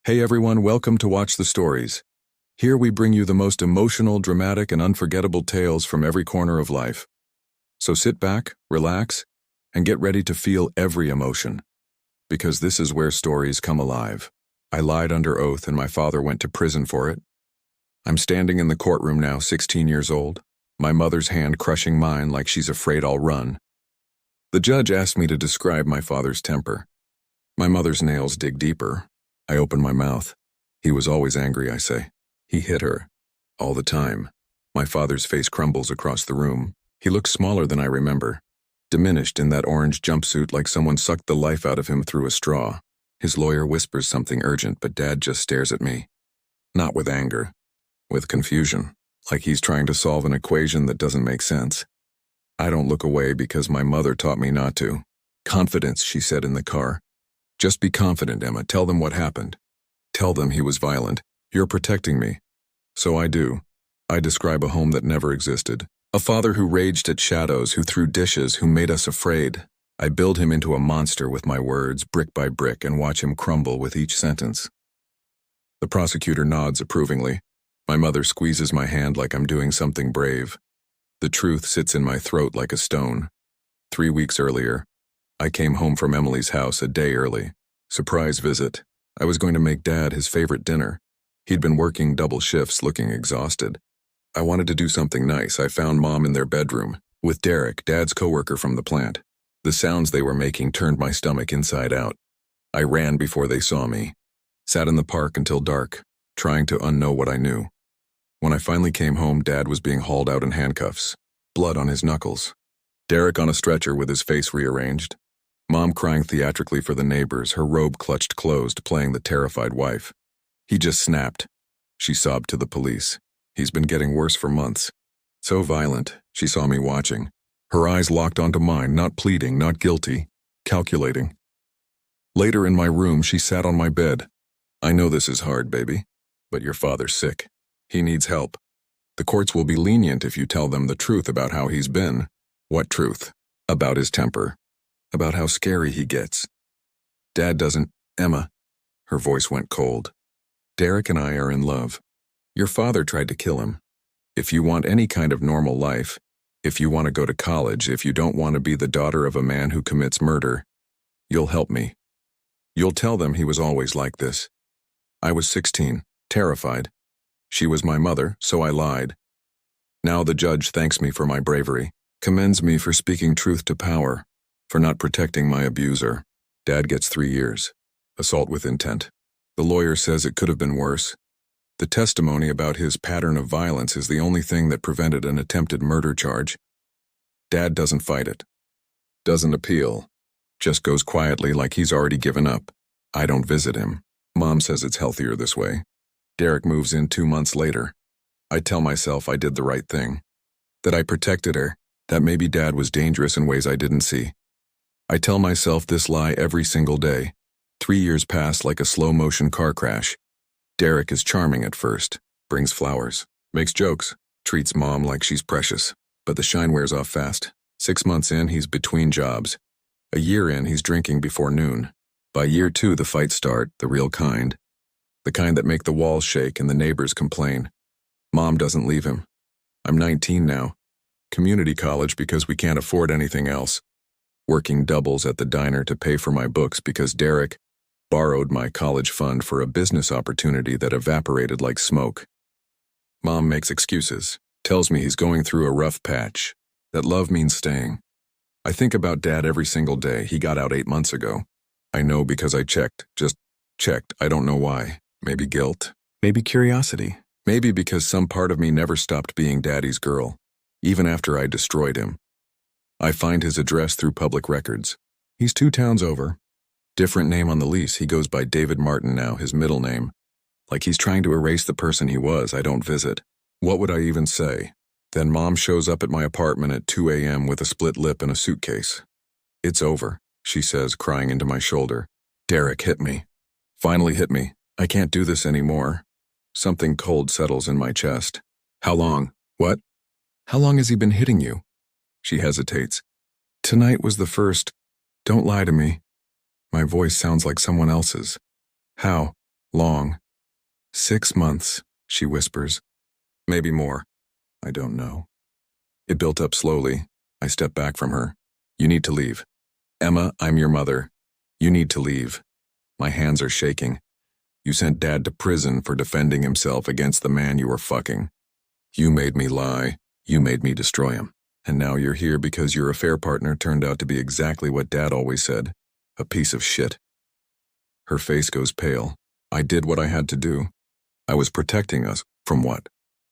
Hey everyone, welcome to Watch the Stories. Here we bring you the most emotional, dramatic, and unforgettable tales from every corner of life. So sit back, relax, and get ready to feel every emotion. Because this is where stories come alive. I lied under oath and my father went to prison for it. I'm standing in the courtroom now, 16 years old, my mother's hand crushing mine like she's afraid I'll run. The judge asked me to describe my father's temper. My mother's nails dig deeper. I open my mouth. He was always angry, I say. He hit her. All the time. My father's face crumbles across the room. He looks smaller than I remember. Diminished in that orange jumpsuit like someone sucked the life out of him through a straw. His lawyer whispers something urgent, but Dad just stares at me. Not with anger. With confusion. Like he's trying to solve an equation that doesn't make sense. I don't look away because my mother taught me not to. Confidence, she said in the car. Just be confident, Emma. Tell them what happened. Tell them he was violent. You're protecting me. So I do. I describe a home that never existed. A father who raged at shadows, who threw dishes, who made us afraid. I build him into a monster with my words, brick by brick, and watch him crumble with each sentence. The prosecutor nods approvingly. My mother squeezes my hand like I'm doing something brave. The truth sits in my throat like a stone. 3 weeks earlier, I came home from Emily's house a day early. Surprise visit. I was going to make Dad his favorite dinner. He'd been working double shifts, looking exhausted. I wanted to do something nice. I found Mom in their bedroom, with Derek, Dad's coworker from the plant. The sounds they were making turned my stomach inside out. I ran before they saw me. Sat in the park until dark, trying to unknow what I knew. When I finally came home, Dad was being hauled out in handcuffs, blood on his knuckles. Derek on a stretcher with his face rearranged. Mom crying theatrically for the neighbors, her robe clutched closed, playing the terrified wife. He just snapped. She sobbed to the police. He's been getting worse for months. So violent, she saw me watching. Her eyes locked onto mine, not pleading, not guilty, calculating. Later in my room, she sat on my bed. I know this is hard, baby, but your father's sick. He needs help. The courts will be lenient if you tell them the truth about how he's been. What truth? About his temper. About how scary he gets. Dad doesn't, Emma. Her voice went cold. Derek and I are in love. Your father tried to kill him. If you want any kind of normal life, if you want to go to college, if you don't want to be the daughter of a man who commits murder, you'll help me. You'll tell them he was always like this. I was 16, terrified. She was my mother, so I lied. Now the judge thanks me for my bravery, commends me for speaking truth to power, for not protecting my abuser. Dad gets 3 years. Assault with intent. The lawyer says it could have been worse. The testimony about his pattern of violence is the only thing that prevented an attempted murder charge. Dad doesn't fight it. Doesn't appeal. Just goes quietly like he's already given up. I don't visit him. Mom says it's healthier this way. Derek moves in 2 months later. I tell myself I did the right thing. That I protected her. That maybe Dad was dangerous in ways I didn't see. I tell myself this lie every single day. 3 years pass like a slow-motion car crash. Derek is charming at first, brings flowers, makes jokes, treats Mom like she's precious. But the shine wears off fast. 6 months in, he's between jobs. A year in, he's drinking before noon. By year 2, the fights start, the real kind. The kind that make the walls shake and the neighbors complain. Mom doesn't leave him. I'm 19 now. Community college because we can't afford anything else. Working doubles at the diner to pay for my books because Derek borrowed my college fund for a business opportunity that evaporated like smoke. Mom makes excuses, tells me he's going through a rough patch, that love means staying. I think about Dad every single day. He got out 8 months ago. I know because I checked, just checked. I don't know why. Maybe guilt, maybe curiosity, maybe because some part of me never stopped being Daddy's girl, even after I destroyed him. I find his address through public records. He's 2 towns over. Different name on the lease. He goes by David Martin now, his middle name. Like he's trying to erase the person he was. I don't visit. What would I even say? Then Mom shows up at my apartment at 2 a.m. with a split lip and a suitcase. It's over, she says, crying into my shoulder. Derek hit me. Finally hit me. I can't do this anymore. Something cold settles in my chest. How long? What? How long has he been hitting you? She hesitates. Tonight was the first. Don't lie to me. My voice sounds like someone else's. How? Long. 6 months, she whispers. Maybe more. I don't know. It built up slowly. I step back from her. You need to leave. Emma, I'm your mother. You need to leave. My hands are shaking. You sent Dad to prison for defending himself against the man you were fucking. You made me lie. You made me destroy him. And now you're here because your affair partner turned out to be exactly what Dad always said. A piece of shit. Her face goes pale. I did what I had to do. I was protecting us. From what?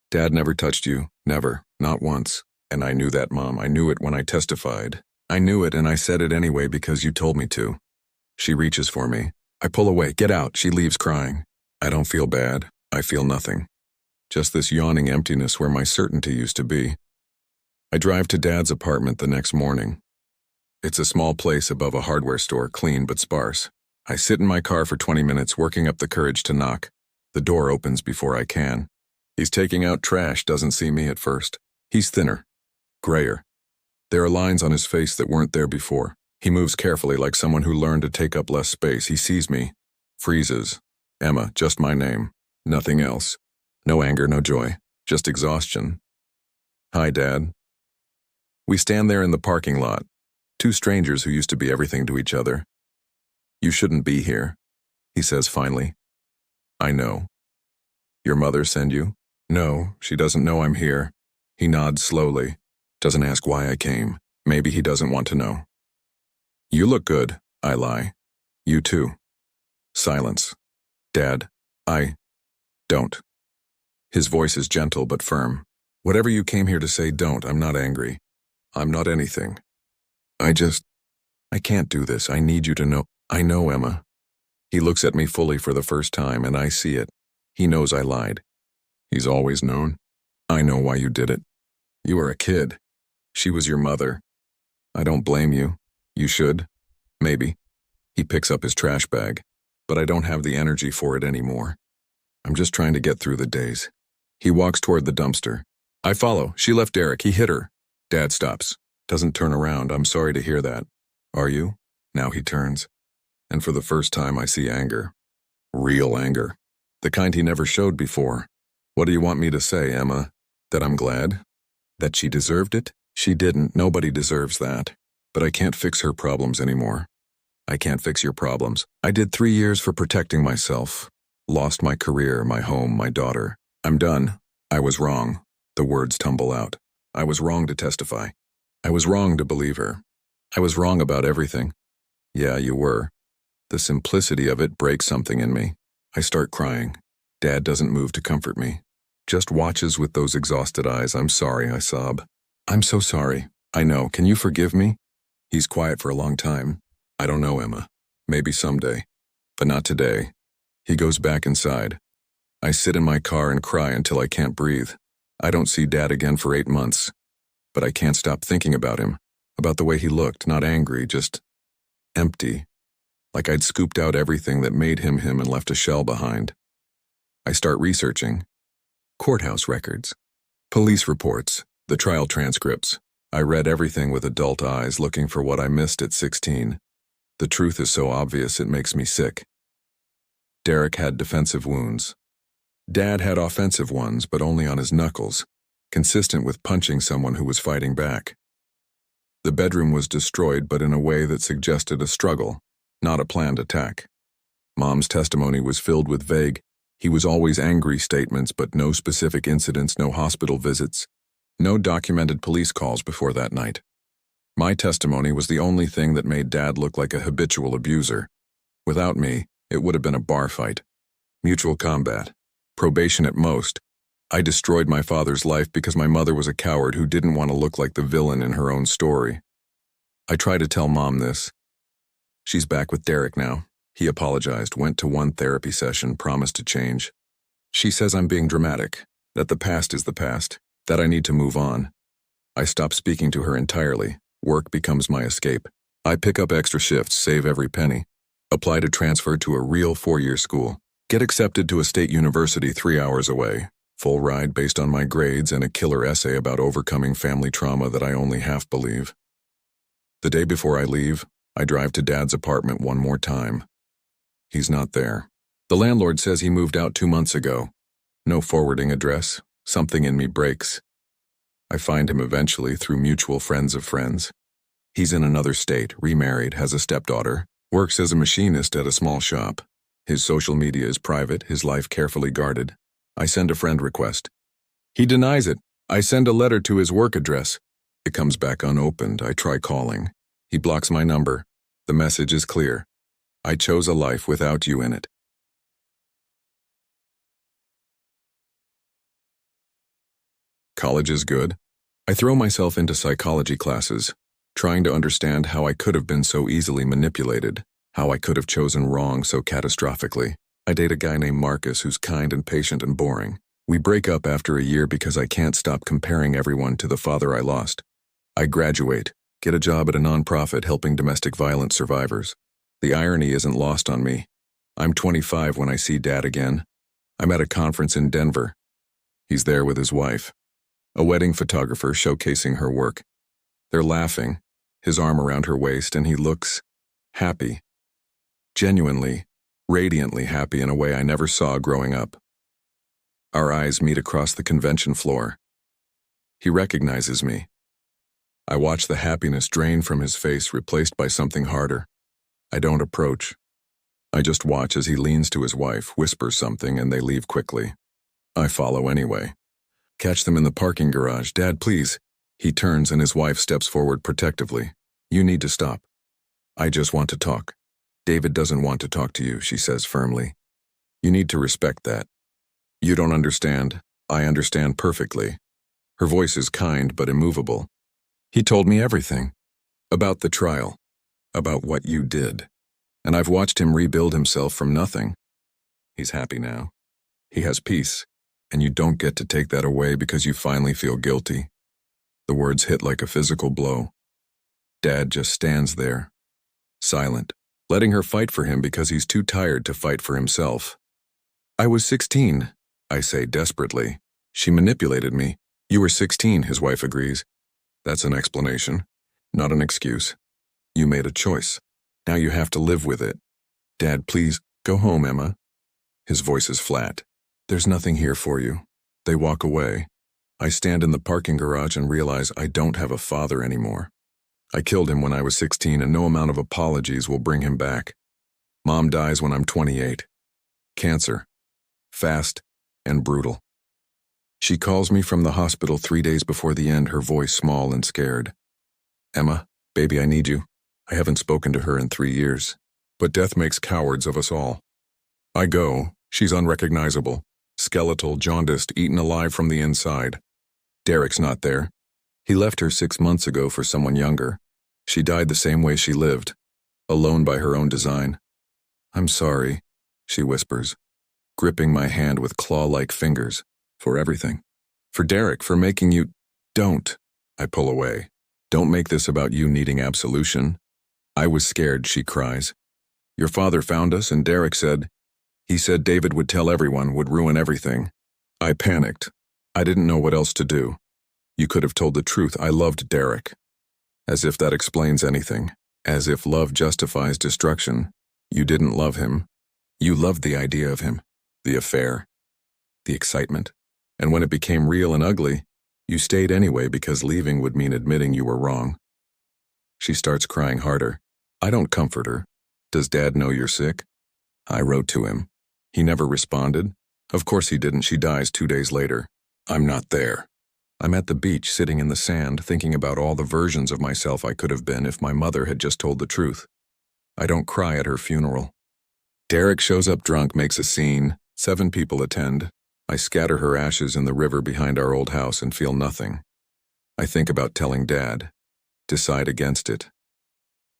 Dad never touched you. Never. Not once. And I knew that, Mom. I knew it when I testified. I knew it and I said it anyway because you told me to. She reaches for me. I pull away. Get out. She leaves crying. I don't feel bad. I feel nothing. Just this yawning emptiness where my certainty used to be. I drive to Dad's apartment the next morning. It's a small place above a hardware store, clean but sparse. I sit in my car for 20 minutes, working up the courage to knock. The door opens before I can. He's taking out trash, doesn't see me at first. He's thinner. Grayer. There are lines on his face that weren't there before. He moves carefully like someone who learned to take up less space. He sees me. Freezes. Emma, just my name. Nothing else. No anger, no joy. Just exhaustion. Hi, Dad. We stand there in the parking lot. Two strangers who used to be everything to each other. You shouldn't be here, he says finally. I know. Your mother send you? No, she doesn't know I'm here. He nods slowly. Doesn't ask why I came. Maybe he doesn't want to know. You look good, I lie. You too. Silence. Dad, I don't. His voice is gentle but firm. Whatever you came here to say, don't. I'm not angry. I'm not anything. I can't do this. I need you to know. I know, Emma. He looks at me fully for the first time, and I see it. He knows I lied. He's always known. I know why you did it. You were a kid. She was your mother. I don't blame you. You should. Maybe. He picks up his trash bag, but I don't have the energy for it anymore. I'm just trying to get through the days. He walks toward the dumpster. I follow. She left Derek. He hit her. Dad stops. Doesn't turn around. I'm sorry to hear that. Are you? Now he turns. And for the first time I see anger. Real anger. The kind he never showed before. What do you want me to say, Emma? That I'm glad? That she deserved it? She didn't. Nobody deserves that. But I can't fix her problems anymore. I can't fix your problems. I did 3 years for protecting myself. Lost my career, my home, my daughter. I'm done. I was wrong. The words tumble out. I was wrong to testify. I was wrong to believe her. I was wrong about everything. Yeah, you were. The simplicity of it breaks something in me. I start crying. Dad doesn't move to comfort me. Just watches with those exhausted eyes. I'm sorry, I sob. I'm so sorry. I know. Can you forgive me? He's quiet for a long time. I don't know, Emma. Maybe someday. But not today. He goes back inside. I sit in my car and cry until I can't breathe. I don't see Dad again for 8 months. But I can't stop thinking about him. About the way he looked, not angry, just empty. Like I'd scooped out everything that made him him and left a shell behind. I start researching. Courthouse records. Police reports. The trial transcripts. I read everything with adult eyes, looking for what I missed at 16. The truth is so obvious it makes me sick. Derek had defensive wounds. Dad had offensive ones, but only on his knuckles, consistent with punching someone who was fighting back. The bedroom was destroyed, but in a way that suggested a struggle, not a planned attack. Mom's testimony was filled with vague, he was always angry statements, but no specific incidents, no hospital visits, no documented police calls before that night. My testimony was the only thing that made Dad look like a habitual abuser. Without me, it would have been a bar fight. Mutual combat. Probation at most. I destroyed my father's life because my mother was a coward who didn't want to look like the villain in her own story. I try to tell Mom this. She's back with Derek now. He apologized, went to 1 therapy session, promised to change. She says I'm being dramatic, that the past is the past, that I need to move on. I stop speaking to her entirely. Work becomes my escape. I pick up extra shifts, save every penny. Apply to transfer to a real 4-year school. Get accepted to a state university 3 hours away. Full ride based on my grades and a killer essay about overcoming family trauma that I only half believe. The day before I leave, I drive to Dad's apartment one more time. He's not there. The landlord says he moved out 2 months ago. No forwarding address. Something in me breaks. I find him eventually through mutual friends of friends. He's in another state, remarried, has a stepdaughter, works as a machinist at a small shop. His social media is private, his life carefully guarded. I send a friend request. He denies it. I send a letter to his work address. It comes back unopened. I try calling. He blocks my number. The message is clear. I chose a life without you in it. College is good. I throw myself into psychology classes, trying to understand how I could have been so easily manipulated, how I could have chosen wrong so catastrophically. I date a guy named Marcus who's kind and patient and boring. We break up after a year because I can't stop comparing everyone to the father I lost. I graduate, get a job at a nonprofit helping domestic violence survivors. The irony isn't lost on me. I'm 25 when I see Dad again. I'm at a conference in Denver. He's there with his wife, a wedding photographer showcasing her work. They're laughing, his arm around her waist, and he looks happy. Genuinely, radiantly happy in a way I never saw growing up. Our eyes meet across the convention floor. He recognizes me. I watch the happiness drain from his face, replaced by something harder. I don't approach. I just watch as he leans to his wife, whispers something, and they leave quickly. I follow anyway. Catch them in the parking garage. Dad, please. He turns and his wife steps forward protectively. You need to stop. I just want to talk. David doesn't want to talk to you, she says firmly. You need to respect that. You don't understand. I understand perfectly. Her voice is kind but immovable. He told me everything. About the trial. About what you did. And I've watched him rebuild himself from nothing. He's happy now. He has peace. And you don't get to take that away because you finally feel guilty. The words hit like a physical blow. Dad just stands there, silent, letting her fight for him because he's too tired to fight for himself. I was 16, I say desperately. She manipulated me. You were 16, his wife agrees. That's an explanation, not an excuse. You made a choice. Now you have to live with it. Dad, please, go home, Emma. His voice is flat. There's nothing here for you. They walk away. I stand in the parking garage and realize I don't have a father anymore. I killed him when I was 16 and no amount of apologies will bring him back. Mom dies when I'm 28. Cancer. Fast and brutal. She calls me from the hospital 3 days before the end, her voice small and scared. Emma, baby, I need you. I haven't spoken to her in 3 years. But death makes cowards of us all. I go. She's unrecognizable. Skeletal, jaundiced, eaten alive from the inside. Derek's not there. He left her 6 months ago for someone younger. She died the same way she lived, alone by her own design. I'm sorry, she whispers, gripping my hand with claw-like fingers, for everything. For Derek, for making you... Don't. I pull away. Don't make this about you needing absolution. I was scared, she cries. Your father found us and Derek said... He said David would tell everyone, would ruin everything. I panicked. I didn't know what else to do. You could have told the truth. I loved Derek. As if that explains anything. As if love justifies destruction. You didn't love him. You loved the idea of him. The affair. The excitement. And when it became real and ugly, you stayed anyway because leaving would mean admitting you were wrong. She starts crying harder. I don't comfort her. Does Dad know you're sick? I wrote to him. He never responded. Of course he didn't. She dies 2 days later. I'm not there. I'm at the beach sitting in the sand thinking about all the versions of myself I could have been if my mother had just told the truth. I don't cry at her funeral. Derek shows up drunk, makes a scene. 7 people attend. I scatter her ashes in the river behind our old house and feel nothing. I think about telling Dad. Decide against it.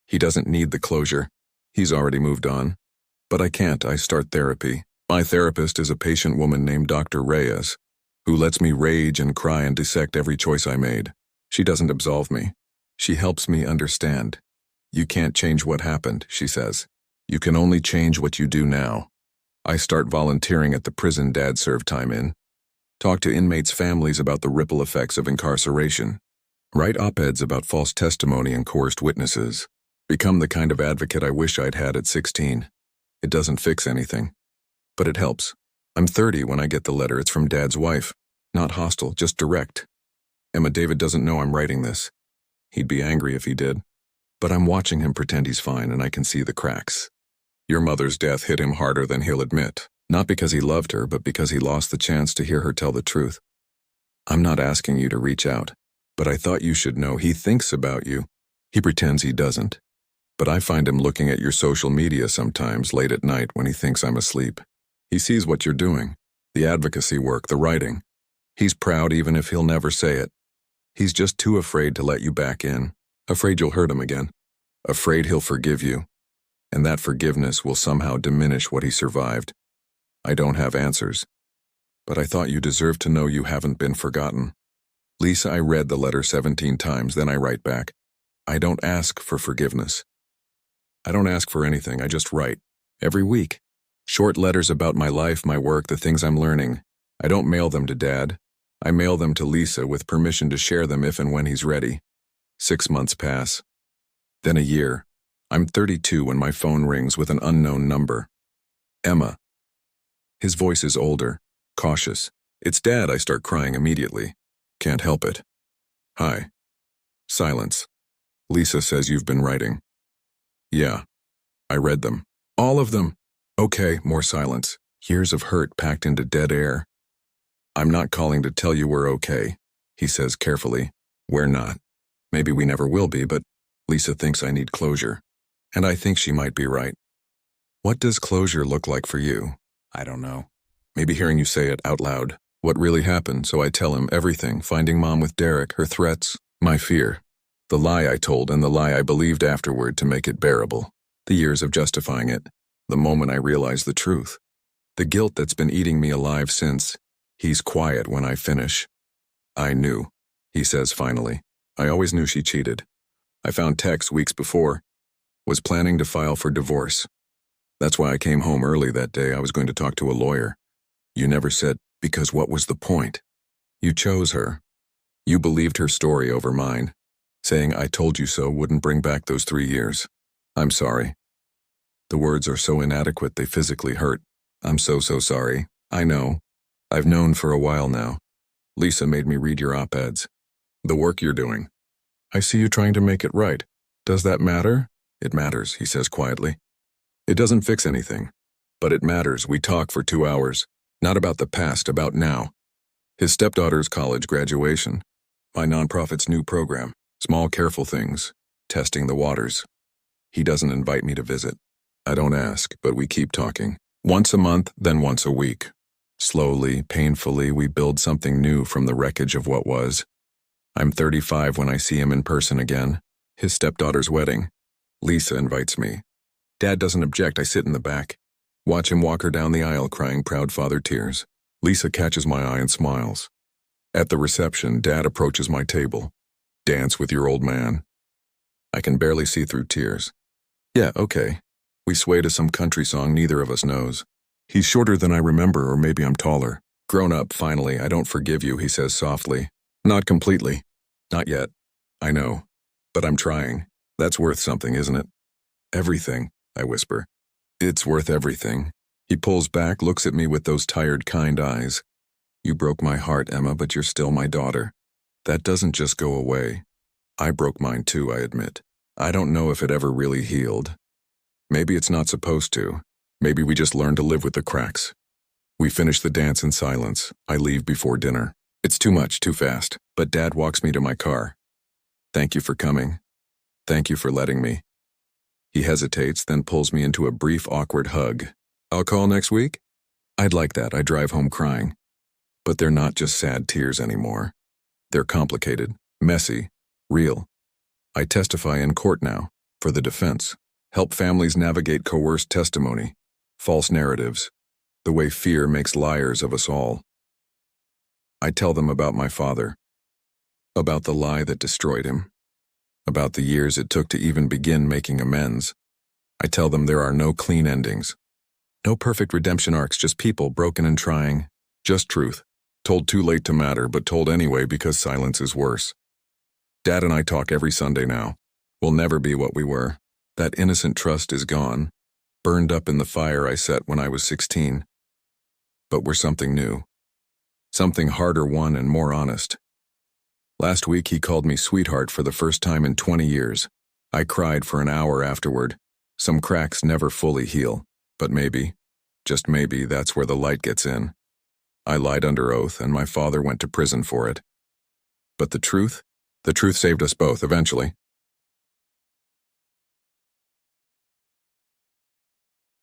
He doesn't need the closure. He's already moved on. But I can't. I start therapy. My therapist is a patient woman named Dr. Reyes, who lets me rage and cry and dissect every choice I made. She doesn't absolve me. She helps me understand. You can't change what happened, she says. You can only change what you do now. I start volunteering at the prison Dad served time in. Talk to inmates' families about the ripple effects of incarceration. Write op-eds about false testimony and coerced witnesses. Become the kind of advocate I wish I'd had at 16. It doesn't fix anything. But it helps. I'm 30 when I get the letter. It's from Dad's wife. Not hostile, just direct. Emma, David doesn't know I'm writing this. He'd be angry if he did. But I'm watching him pretend he's fine, and I can see the cracks. Your mother's death hit him harder than he'll admit. Not because he loved her, but because he lost the chance to hear her tell the truth. I'm not asking you to reach out, but I thought you should know he thinks about you. He pretends he doesn't. But I find him looking at your social media sometimes late at night when he thinks I'm asleep. He sees what you're doing, the advocacy work, the writing. He's proud even if he'll never say it. He's just too afraid to let you back in, afraid you'll hurt him again, afraid he'll forgive you, and that forgiveness will somehow diminish what he survived. I don't have answers, but I thought you deserved to know you haven't been forgotten. Lisa, I read the letter 17 times, then I write back. I don't ask for forgiveness. I don't ask for anything, I just write. Every week. Short letters about my life, my work, the things I'm learning. I don't mail them to Dad. I mail them to Lisa with permission to share them if and when he's ready. 6 months pass. Then a year. I'm 32 when my phone rings with an unknown number. Emma. His voice is older, cautious. It's Dad. I start crying immediately. Can't help it. Hi. Silence. Lisa says you've been writing. Yeah. I read them. All of them. Okay, more silence. Years of hurt packed into dead air. I'm not calling to tell you we're okay, he says carefully. We're not. Maybe we never will be, but Lisa thinks I need closure. And I think she might be right. What does closure look like for you? I don't know. Maybe hearing you say it out loud. What really happened, so I tell him everything, finding Mom with Derek, her threats, my fear. The lie I told and the lie I believed afterward to make it bearable. The years of justifying it. The moment I realized the truth. The guilt that's been eating me alive since. He's quiet when I finish. I knew, he says finally. I always knew she cheated. I found texts weeks before. Was planning to file for divorce. That's why I came home early that day. I was going to talk to a lawyer. You never said, because what was the point? You chose her. You believed her story over mine. Saying I told you so wouldn't bring back those 3 years. I'm sorry. The words are so inadequate they physically hurt. I'm so sorry. I know. I've known for a while now. Lisa made me read your op-eds. The work you're doing. I see you trying to make it right. Does that matter? It matters, he says quietly. It doesn't fix anything. But it matters. We talk for 2 hours. Not about the past, about now. His stepdaughter's college graduation. My nonprofit's new program. Small, careful things. Testing the waters. He doesn't invite me to visit. I don't ask, but we keep talking. Once a month, then once a week. Slowly, painfully, we build something new from the wreckage of what was. I'm 35 when I see him in person again. His stepdaughter's wedding. Lisa invites me. Dad doesn't object. I sit in the back. Watch him walk her down the aisle crying proud father tears. Lisa catches my eye and smiles. At the reception, Dad approaches my table. Dance with your old man. I can barely see through tears. Yeah, okay. We sway to some country song neither of us knows. He's shorter than I remember, or maybe I'm taller. Grown up, finally. I don't forgive you, he says softly. Not completely. Not yet. I know. But I'm trying. That's worth something, isn't it? Everything, I whisper. It's worth everything. He pulls back, looks at me with those tired, kind eyes. You broke my heart, Emma, but you're still my daughter. That doesn't just go away. I broke mine too, I admit. I don't know if it ever really healed. Maybe it's not supposed to. Maybe we just learn to live with the cracks. We finish the dance in silence. I leave before dinner. It's too much, too fast, but Dad walks me to my car. Thank you for coming. Thank you for letting me. He hesitates, then pulls me into a brief, awkward hug. I'll call next week? I'd like that. I drive home crying. But they're not just sad tears anymore. They're complicated, messy, real. I testify in court now, for the defense. Help families navigate coerced testimony, false narratives, the way fear makes liars of us all. I tell them about my father, about the lie that destroyed him, about the years it took to even begin making amends. I tell them there are no clean endings, no perfect redemption arcs, just people broken and trying, just truth, told too late to matter, but told anyway because silence is worse. Dad and I talk every Sunday now. We'll never be what we were. That innocent trust is gone, burned up in the fire I set when I was 16. but were something new. Something harder won and more honest. Last week he called me sweetheart for the first time in 20 years. I cried for an hour afterward. Some cracks never fully heal, but maybe, just maybe, that's where the light gets in. I lied under oath, and my father went to prison for it. But the truth saved us both eventually.